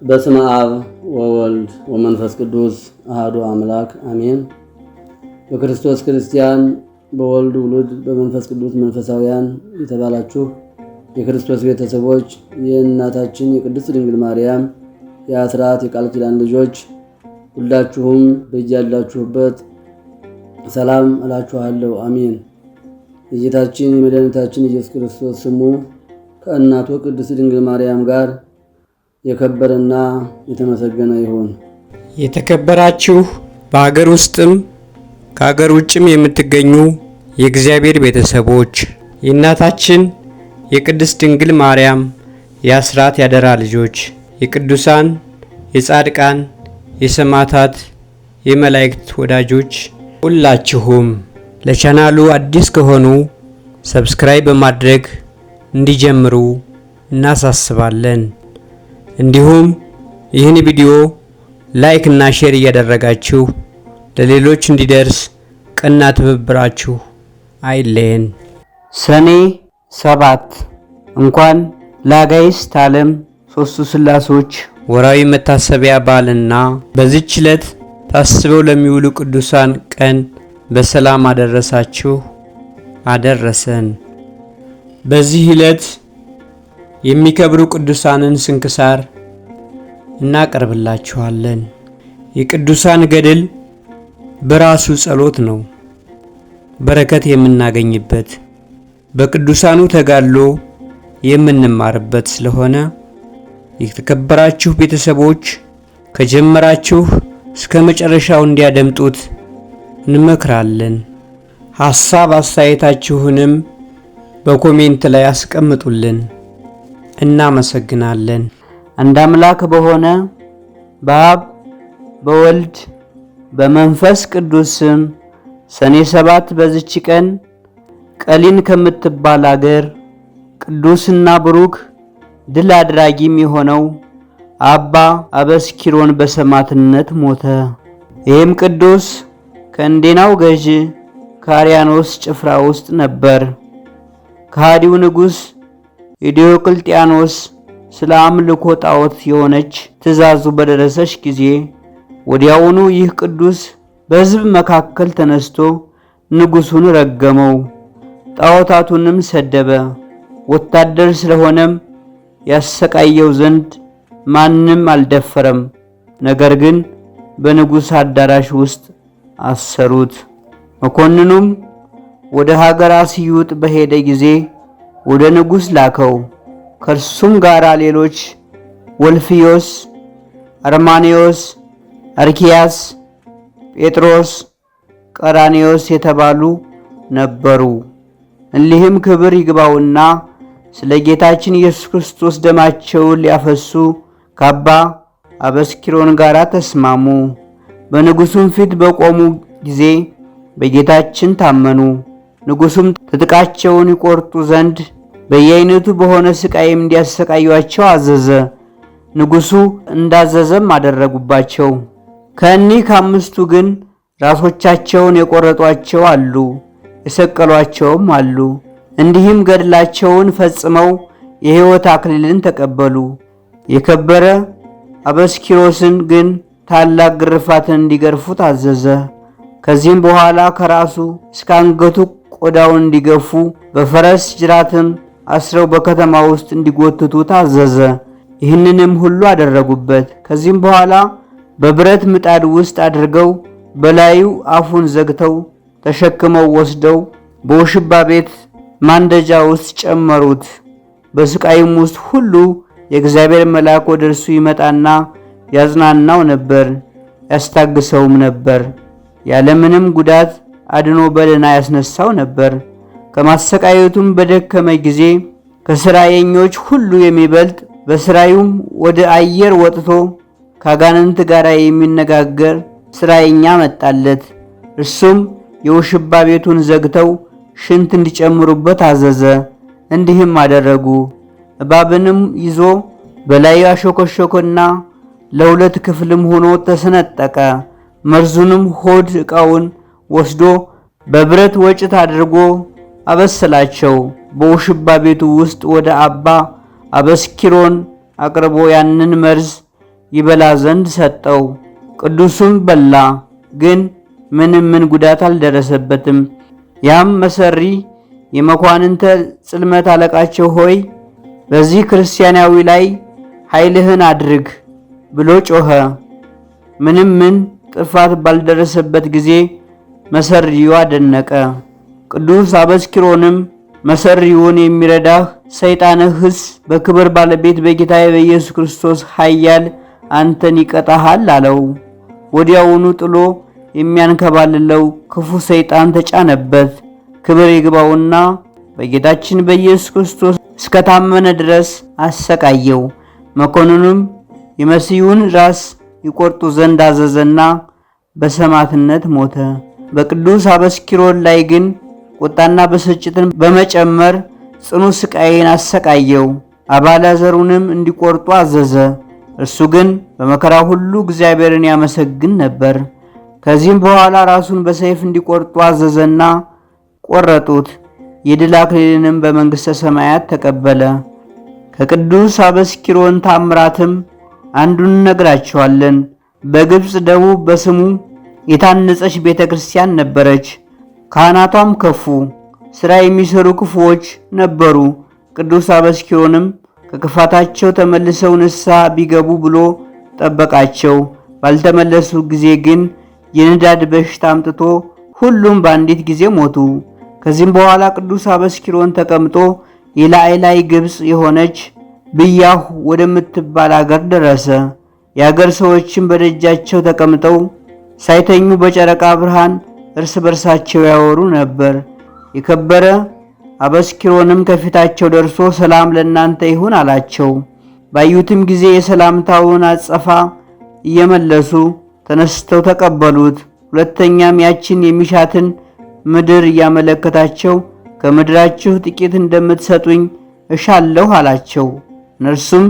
በስመ አብ ወወልድ ወመንፈስ ቅዱስ አሐዱ አምላክ አሜን። በክርስቶስ ክርስቲያን፣ በወልድ ውሉድ፣ በመንፈስ ቅዱስ መንፈሳውያን የተባላችሁ የክርስቶስ ቤተሰቦች የእናታችን የቅድስት ድንግል ማርያም የአስራት የቃል ኪዳን ልጆች ሁላችሁም በያላችሁበት ሰላም እላችኋለሁ። አሜን። የጌታችን የመድኃኒታችን ኢየሱስ ክርስቶስ ስሙ ከእናቱ ቅድስት ድንግል ማርያም ጋር የከበረና የተመሰገነ ይሁን። የተከበራችሁ በሀገር ውስጥም ከሀገር ውጭም የምትገኙ የእግዚአብሔር ቤተሰቦች የእናታችን የቅድስት ድንግል ማርያም የአስራት ያደራ ልጆች የቅዱሳን የጻድቃን የሰማዕታት የመላእክት ወዳጆች ሁላችሁም ለቻናሉ አዲስ ከሆኑ ሰብስክራይብ በማድረግ እንዲጀምሩ እናሳስባለን። እንዲሁም ይህን ቪዲዮ ላይክ እና ሼር እያደረጋችሁ ለሌሎች እንዲደርስ ቀና ትብብራችሁ አይለየን። ሰኔ 7 እንኳን ለአጋዕዝተ ዓለም ሦስቱ ሥላሴዎች ወርሃዊ መታሰቢያ በዓልና በዚህች ዕለት ታስበው ለሚውሉ ቅዱሳን ቀን በሰላም አደረሳችሁ አደረሰን። በዚህ ዕለት የሚከብሩ ቅዱሳንን ስንክሳር እናቀርብላችኋለን። የቅዱሳን ገድል በራሱ ጸሎት ነው፣ በረከት የምናገኝበት በቅዱሳኑ ተጋድሎ የምንማርበት ስለሆነ የተከበራችሁ ቤተሰቦች ከጀመራችሁ እስከ መጨረሻው እንዲያደምጡት እንመክራለን። ሐሳብ አስተያየታችሁንም በኮሜንት ላይ አስቀምጡልን። እናመሰግናለን። አንድ አምላክ በሆነ በአብ በወልድ በመንፈስ ቅዱስ ስም ሰኔ 7 በዚች ቀን ቀሊን ከምትባል አገር ቅዱስና ብሩክ ድል አድራጊም የሆነው አባ አበስኪሮን በሰማዕትነት ሞተ። ይህም ቅዱስ ከእንዴናው ገዥ ከአርያኖስ ጭፍራ ውስጥ ነበር። ከሃዲው ንጉሥ የዲዮቅልጥያኖስ ስለ አምልኮ ጣዖት የሆነች ትእዛዙ በደረሰች ጊዜ ወዲያውኑ ይህ ቅዱስ በሕዝብ መካከል ተነስቶ ንጉሡን ረገመው፣ ጣዖታቱንም ሰደበ። ወታደር ስለሆነም ያሰቃየው ዘንድ ማንም አልደፈረም። ነገር ግን በንጉሥ አዳራሽ ውስጥ አሰሩት። መኮንኑም ወደ ሀገረ አስዩጥ በሄደ ጊዜ ወደ ንጉሥ ላከው። ከእርሱም ጋር ሌሎች ወልፍዮስ፣ አርማኔዎስ፣ አርኪያስ፣ ጴጥሮስ፣ ቀራኔዎስ የተባሉ ነበሩ። እሊህም ክብር ይግባውና ስለ ጌታችን ኢየሱስ ክርስቶስ ደማቸውን ሊያፈሱ ከአባ አበስኪሮን ጋር ተስማሙ። በንጉሡም ፊት በቆሙ ጊዜ በጌታችን ታመኑ። ንጉሡም ትጥቃቸውን ይቆርጡ ዘንድ በየአይነቱ በሆነ ስቃይም እንዲያሰቃዩአቸው አዘዘ። ንጉሡ እንዳዘዘም አደረጉባቸው። ከእኒህ ከአምስቱ ግን ራሶቻቸውን የቆረጧቸው አሉ፣ የሰቀሏቸውም አሉ። እንዲህም ገድላቸውን ፈጽመው የሕይወት አክሊልን ተቀበሉ። የከበረ አበስኪሮስን ግን ታላቅ ግርፋትን እንዲገርፉት አዘዘ። ከዚህም በኋላ ከራሱ እስከ አንገቱ ቆዳውን እንዲገፉ በፈረስ ጅራትም አስረው በከተማ ውስጥ እንዲጎትቱ ታዘዘ። ይህንንም ሁሉ አደረጉበት። ከዚህም በኋላ በብረት ምጣድ ውስጥ አድርገው በላዩ አፉን ዘግተው ተሸክመው ወስደው በውሽባ ቤት ማንደጃ ውስጥ ጨመሩት። በስቃይም ውስጥ ሁሉ የእግዚአብሔር መልአክ ወደ እርሱ ይመጣና ያጽናናው ነበር፣ ያስታግሰውም ነበር። ያለምንም ጉዳት አድኖ በደህና ያስነሳው ነበር። ከማሰቃየቱም በደከመ ጊዜ ከስራየኞች ሁሉ የሚበልጥ በስራዩም ወደ አየር ወጥቶ ከአጋንንት ጋር የሚነጋገር ስራየኛ መጣለት። እርሱም የውሽባ ቤቱን ዘግተው ሽንት እንዲጨምሩበት አዘዘ። እንዲህም አደረጉ። እባብንም ይዞ በላዩ አሾከሾከና ለሁለት ክፍልም ሆኖ ተሰነጠቀ። መርዙንም ሆድ ዕቃውን ወስዶ በብረት ወጭት አድርጎ አበሰላቸው። በውሽባ ቤቱ ውስጥ ወደ አባ አበስኪሮን አቅርቦ ያንን መርዝ ይበላ ዘንድ ሰጠው። ቅዱሱም በላ፣ ግን ምን ጉዳት አልደረሰበትም። ያም መሰሪ የመኳንንተ ጽልመት አለቃቸው ሆይ በዚህ ክርስቲያናዊ ላይ ኃይልህን አድርግ ብሎ ጮኸ። ምን ጥፋት ባልደረሰበት ጊዜ መሰሪው አደነቀ። ቅዱስ አበስኪሮንም መሰሪውን የሚረዳህ ሰይጣንህስ በክብር ባለቤት በጌታዬ በኢየሱስ ክርስቶስ ኃያል አንተን ይቀጣሃል አለው። ወዲያውኑ ጥሎ የሚያንከባልለው ክፉ ሰይጣን ተጫነበት። ክብር ይግባውና በጌታችን በኢየሱስ ክርስቶስ እስከታመነ ድረስ አሰቃየው። መኮንኑም የመሲሁን ራስ ይቆርጡ ዘንድ አዘዘና በሰማዕትነት ሞተ። በቅዱስ አበስኪሮን ላይ ግን ቁጣና ብስጭትን በመጨመር ጽኑ ስቃይን አሰቃየው። አባላዘሩንም እንዲቆርጡ አዘዘ። እርሱ ግን በመከራ ሁሉ እግዚአብሔርን ያመሰግን ነበር። ከዚህም በኋላ ራሱን በሰይፍ እንዲቆርጡ አዘዘና ቆረጡት። የድል አክሊልንም በመንግሥተ ሰማያት ተቀበለ። ከቅዱስ አበስኪሮን ታምራትም አንዱን ነግራቸዋለን። በግብፅ ደቡብ በስሙ የታነጸች ቤተ ክርስቲያን ነበረች። ካህናቷም ከፉ፣ ሥራ የሚሰሩ ክፉዎች ነበሩ። ቅዱስ አበስኪሮንም ከክፋታቸው ተመልሰው ንስሐ ቢገቡ ብሎ ጠበቃቸው። ባልተመለሱ ጊዜ ግን የንዳድ በሽታ አምጥቶ ሁሉም በአንዲት ጊዜ ሞቱ። ከዚህም በኋላ ቅዱስ አበስኪሮን ተቀምጦ የላይ ግብፅ የሆነች ብያሁ ወደምትባል አገር ደረሰ። የአገር ሰዎችም በደጃቸው ተቀምጠው ሳይተኙ በጨረቃ ብርሃን እርስ በርሳቸው ያወሩ ነበር። የከበረ አበስኪሮንም ከፊታቸው ደርሶ ሰላም ለእናንተ ይሁን አላቸው። ባዩትም ጊዜ የሰላምታውን አጸፋ እየመለሱ ተነስተው ተቀበሉት። ሁለተኛም ያችን የሚሻትን ምድር እያመለከታቸው ከምድራችሁ ጥቂት እንደምትሰጡኝ እሻለሁ አላቸው። እነርሱም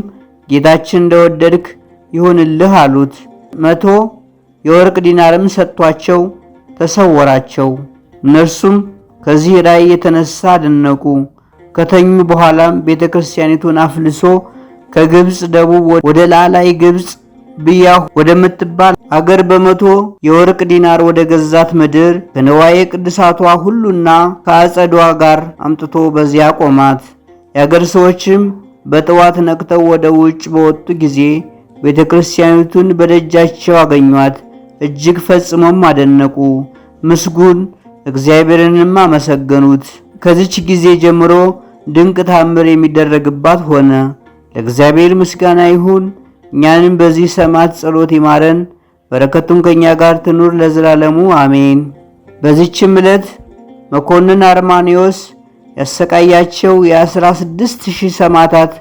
ጌታችን እንደወደድክ ይሁንልህ አሉት። 100 የወርቅ ዲናርም ሰጥቷቸው ተሰወራቸው። እነርሱም ከዚህ ራእይ የተነሳ አደነቁ። ከተኙ በኋላም ቤተክርስቲያኒቱን አፍልሶ ከግብፅ ደቡብ ወደ ላላይ ግብፅ ብያሁ ወደምትባል አገር በ100 የወርቅ ዲናር ወደ ገዛት ምድር ከነዋየ ቅዱሳቷ ሁሉና ከአጸዷ ጋር አምጥቶ በዚያ ቆማት። የአገር ሰዎችም በጠዋት ነቅተው ወደ ውጭ በወጡ ጊዜ ቤተክርስቲያኒቱን በደጃቸው አገኟት። እጅግ ፈጽሞም አደነቁ፣ ምስጉን እግዚአብሔርንም አመሰገኑት። ከዚች ጊዜ ጀምሮ ድንቅ ታምር የሚደረግባት ሆነ። ለእግዚአብሔር ምስጋና ይሁን። እኛንም በዚህ ሰማዕት ጸሎት ይማረን፣ በረከቱም ከኛ ጋር ትኑር ለዘላለሙ አሜን። በዚህችም ዕለት መኮንን አርማኒዮስ ያሰቃያቸው የ16,000 ሰማዕታት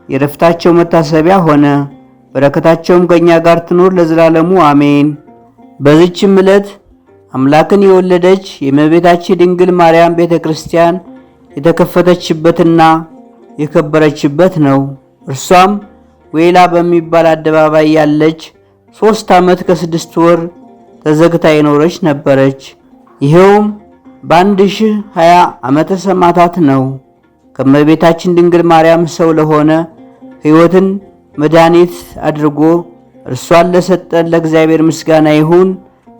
የረፍታቸው መታሰቢያ ሆነ። በረከታቸውም ከኛ ጋር ትኑር ለዘላለሙ አሜን። በዚህችም ዕለት አምላክን የወለደች የእመቤታችን ድንግል ማርያም ቤተክርስቲያን የተከፈተችበትና የከበረችበት ነው። እርሷም ወይላ በሚባል አደባባይ ያለች 3 ዓመት ከ6 ወር ተዘግታ የኖረች ነበረች። ይሄውም በ1020 ዓመተ ሰማዕታት ነው። ከእመቤታችን ድንግል ማርያም ሰው ለሆነ ሕይወትን መድኃኒት አድርጎ እርሷን ለሰጠን ለእግዚአብሔር ምስጋና ይሁን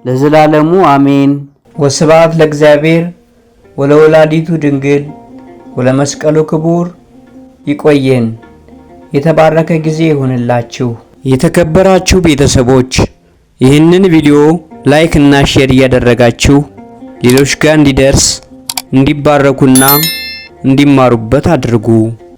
ለዘላለሙ አሜን። ወስብሐት ለእግዚአብሔር ወለወላዲቱ ድንግል ወለመስቀሉ ክቡር። ይቆየን። የተባረከ ጊዜ ይሁንላችሁ። የተከበራችሁ ቤተሰቦች ይህንን ቪዲዮ ላይክ እና ሼር እያደረጋችሁ ሌሎች ጋር እንዲደርስ እንዲባረኩና እንዲማሩበት አድርጉ።